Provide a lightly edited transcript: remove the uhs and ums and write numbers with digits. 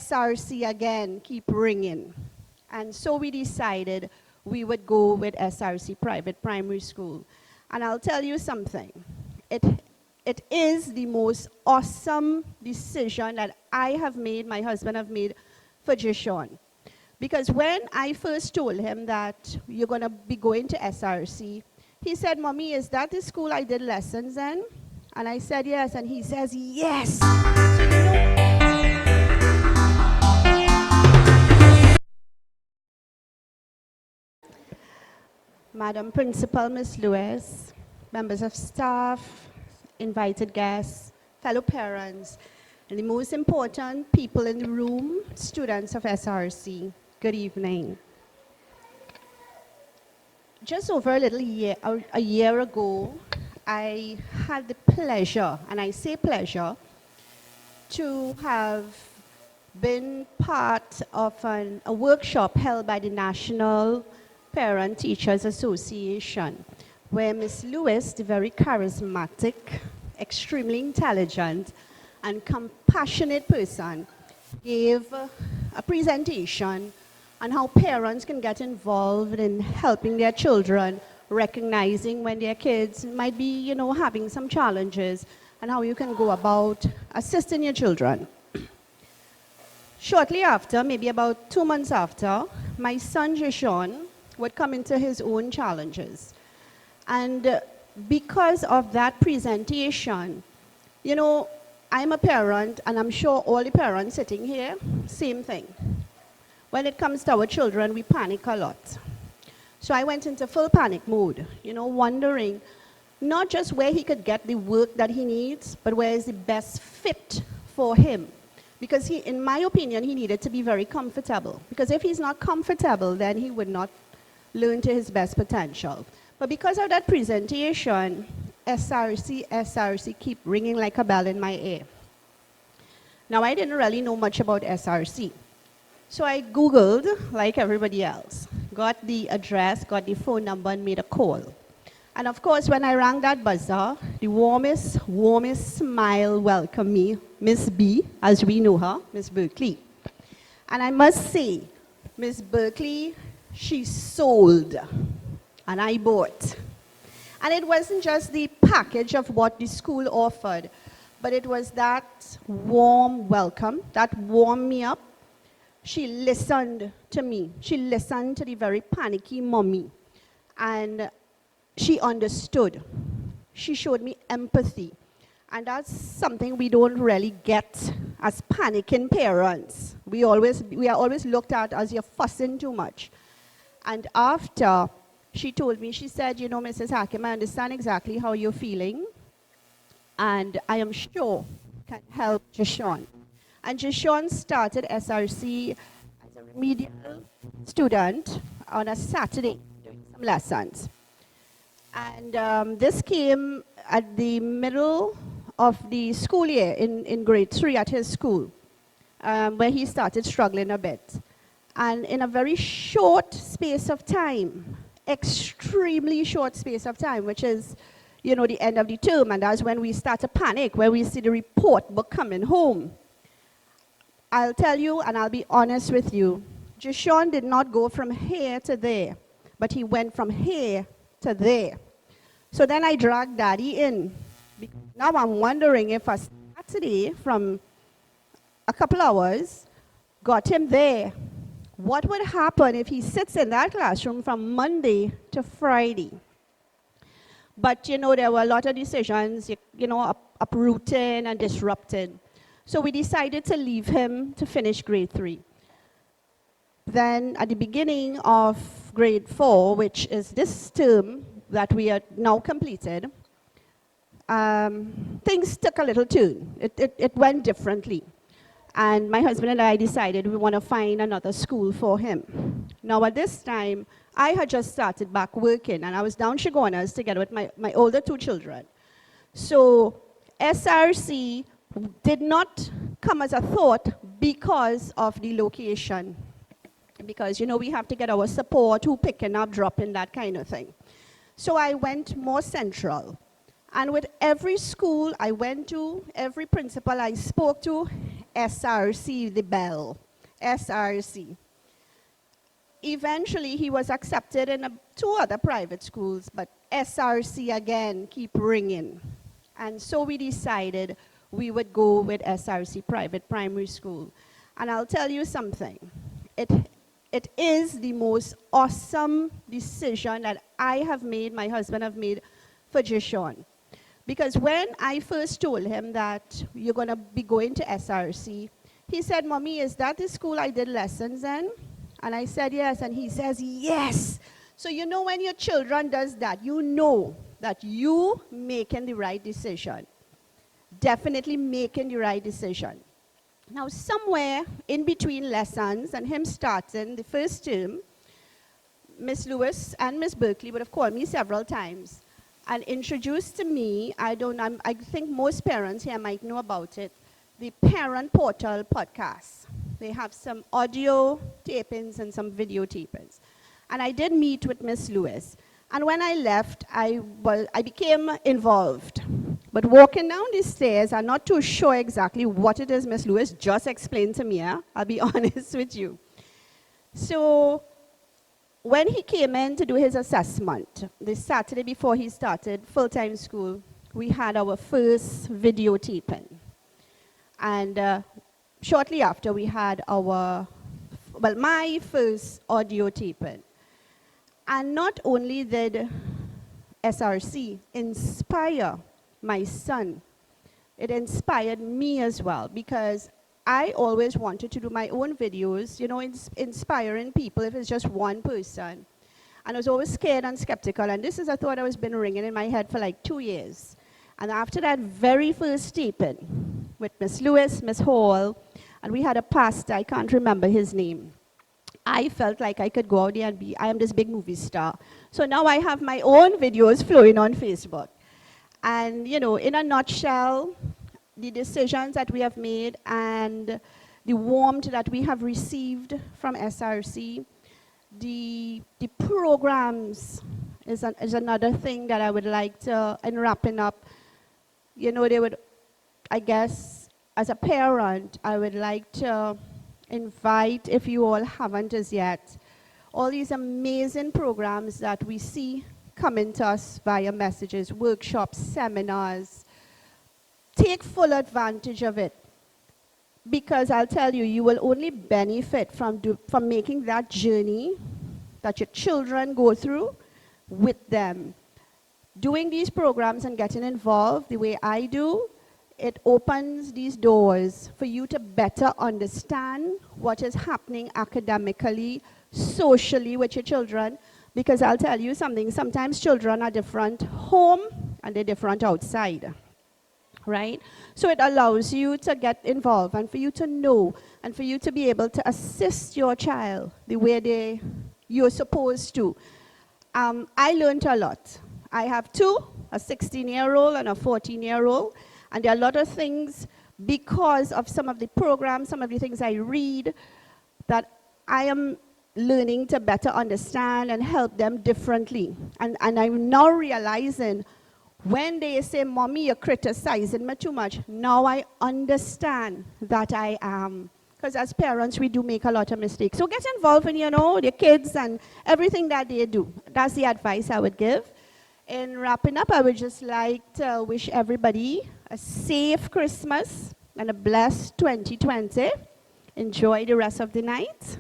SRC again keep ringing. And so we decided we would go with SRC Private Primary School. And I'll tell you something. It is the most awesome decision that I have made, my husband have made for Jishon. Because when I first told him that you're going to be going to SRC, he said, "Mommy, is that the school I did lessons in?" And I said, "Yes." And he says, "Yes." So you know, Madam Principal, Ms. Lewis, members of staff, invited guests, fellow parents, and the most important people in the room, students of SRC, good evening. Just over a year ago, I had the pleasure, and I say pleasure, to have been part of a workshop held by the National Parent Teachers Association, where Ms. Lewis, the very charismatic, extremely intelligent, and compassionate person, gave a presentation on how parents can get involved in helping their children, recognizing when their kids might be, you know, having some challenges, and how you can go about assisting your children. Shortly after, maybe about 2 months after, my son Jishon would come into his own challenges. And because of that presentation, you know, I'm a parent, and I'm sure all the parents sitting here, same thing. When it comes to our children, we panic a lot. So I went into full panic mode, you know, wondering not just where he could get the work that he needs, but where is the best fit for him. Because he, in my opinion, he needed to be very comfortable. Because if he's not comfortable, then he would not learn to his best potential. But because of that presentation, SRC keep ringing like a bell in my ear. Now, I didn't really know much about SRC. So I Googled, like everybody else, got the address, got the phone number, and made a call. And of course, when I rang that buzzer, the warmest smile welcomed me, Miss B, as we know her, Miss Berkeley. And I must say, Miss Berkeley, she sold, and I bought. And it wasn't just the package of what the school offered, but it was that warm welcome, that warmed me up. She listened to me. She listened to the very panicky mommy. And she understood. She showed me empathy. And that's something we don't really get as panicking parents. We are always looked at as you're fussing too much. And after she told me, she said, "You know, Mrs. Hakim, I understand exactly how you're feeling, and I am sure can help Jishon." And Jishon started SRC as a remedial student on a Saturday, doing some lessons. And this came at the middle of the school year in grade 3 at his school, where he started struggling a bit. And in a very short space of time, extremely short space of time, which is, you know, the end of the term, and that's when we start to panic, when we see the report book coming home. I'll tell you, and I'll be honest with you, Jishon did not go from here to there, but he went from here to there. So then I dragged Daddy in. Now I'm wondering if a Saturday from a couple hours got him there, what would happen if he sits in that classroom from Monday to Friday? But, you know, there were a lot of decisions, you know, uprooting and disrupting. So we decided to leave him to finish grade 3. Then at the beginning of grade 4, which is this term that we are now completed, things took a little turn. It went differently. And my husband and I decided we want to find another school for him. Now at this time, I had just started back working, and I was down Shigonas together with my older 2 children. So SRC did not come as a thought because of the location. Because, you know, we have to get our support, who picking up, dropping, that kind of thing. So I went more central. And with every school I went to, every principal I spoke to, SRC, the bell, SRC. Eventually, he was accepted in 2 other private schools, but SRC again keep ringing. And so we decided we would go with SRC Private Primary School. And I'll tell you something. It is the most awesome decision that I have made, my husband have made for Jishon. Because when I first told him that you're going to be going to SRC, he said, "Mommy, is that the school I did lessons in?" And I said, "Yes." And he says, "Yes." So you know when your children does that, you know that you making the right decision. Definitely making the right decision. Now somewhere in between lessons and him starting the first term, Miss Lewis and Miss Berkeley would have called me several times and introduced to me, I think most parents here might know about it, the Parent Portal podcast. They have some audio tapings and some video tapings. And I did meet with Miss Lewis. And when I left, I became involved. But walking down the stairs, I'm not too sure exactly what it is Miss Lewis just explained to me. I'll be honest with you. So when he came in to do his assessment, the Saturday before he started full-time school, we had our first video taping. And shortly after, we had my first audio taping. And not only did SRC inspire my son, it inspired me as well, because I always wanted to do my own videos, you know, inspiring people if it's just one person. And I was always scared and skeptical, and this is a thought that has been ringing in my head for like 2 years. And after that very first taping with Miss Lewis, Miss Hall, and we had a pastor, I can't remember his name, I felt like I could go out there and I am this big movie star. So now I have my own videos flowing on Facebook. And, you know, in a nutshell, the decisions that we have made and the warmth that we have received from SRC, the programs is another thing that I would like to, in wrapping up, you know, I guess, as a parent, I would like to invite, if you all haven't as yet, all these amazing programs that we see coming to us via messages, workshops, seminars. Take full advantage of it, because I'll tell you, you will only benefit from making that journey that your children go through with them. Doing these programs and getting involved the way I do, it opens these doors for you to better understand what is happening academically, socially with your children, because I'll tell you something, sometimes children are different home and they're different outside, right? So it allows you to get involved and for you to know and for you to be able to assist your child the way you're supposed to. I learned a lot. I have 2, a 16-year-old and a 14-year-old. And there are a lot of things, because of some of the programs, some of the things I read, that I am learning to better understand and help them differently. And I'm now realizing when they say, "Mommy, you're criticizing me too much," now I understand that I am. Because as parents, we do make a lot of mistakes. So get involved in, you know, the kids and everything that they do. That's the advice I would give. In wrapping up, I would just like to wish everybody a safe Christmas and a blessed 2020. Enjoy the rest of the night.